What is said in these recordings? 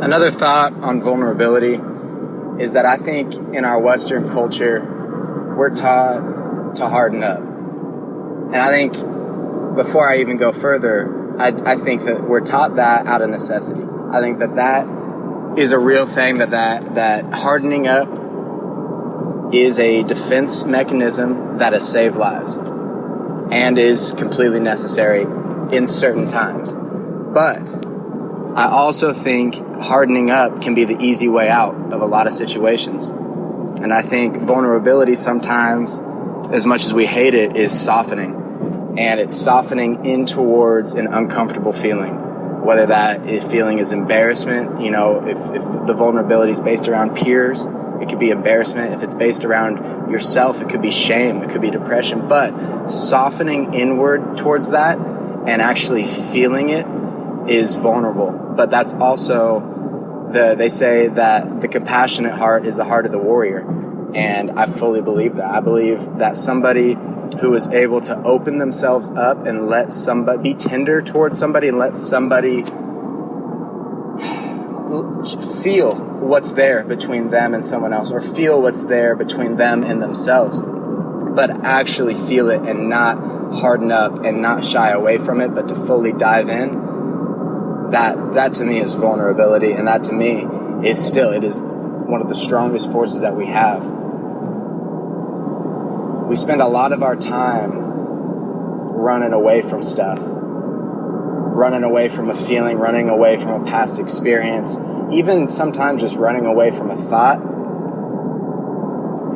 Another thought on vulnerability is that I think in our Western culture, we're taught to harden up. And I think before I even go further, I think that we're taught that out of necessity. I think that is a real thing, that hardening up is a defense mechanism that has saved lives and is completely necessary in certain times. But I also think hardening up can be the easy way out of a lot of situations. And I think vulnerability sometimes, as much as we hate it, is softening. And it's softening in towards an uncomfortable feeling. Whether that feeling is embarrassment, if the vulnerability is based around peers, it could be embarrassment. If it's based around yourself, it could be shame, it could be depression. But softening inward towards that and actually feeling it is vulnerable. But that's also they say that the compassionate heart is the heart of the warrior. And I fully believe that. I believe that somebody who is able to open themselves up and let somebody be tender towards somebody and let somebody feel what's there between them and someone else, or feel what's there between them and themselves, but actually feel it and not harden up and not shy away from it, but to fully dive in. That to me is vulnerability, and that to me is one of the strongest forces that we have. We spend a lot of our time running away from stuff, running away from a feeling, running away from a past experience, even sometimes just running away from a thought.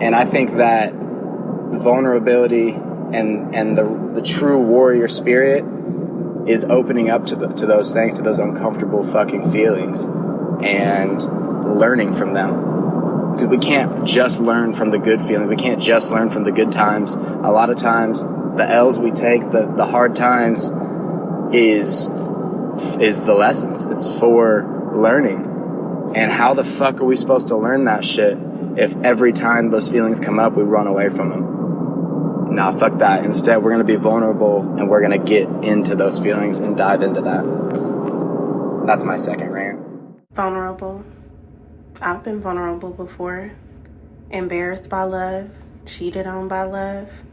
And I think that vulnerability and the true warrior spirit is opening up to those things, to those uncomfortable fucking feelings, and learning from them. Because we can't just learn from the good feelings. We can't just learn from the good times. A lot of times, the L's we take, the hard times, is the lessons. It's for learning. And how the fuck are we supposed to learn that shit if every time those feelings come up, we run away from them? Nah, fuck that. Instead, we're going to be vulnerable, and we're going to get into those feelings and dive into that. That's my second rant. Vulnerable. I've been vulnerable before. Embarrassed by love. Cheated on by love.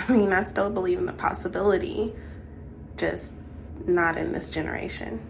I still believe in the possibility. Just not in this generation.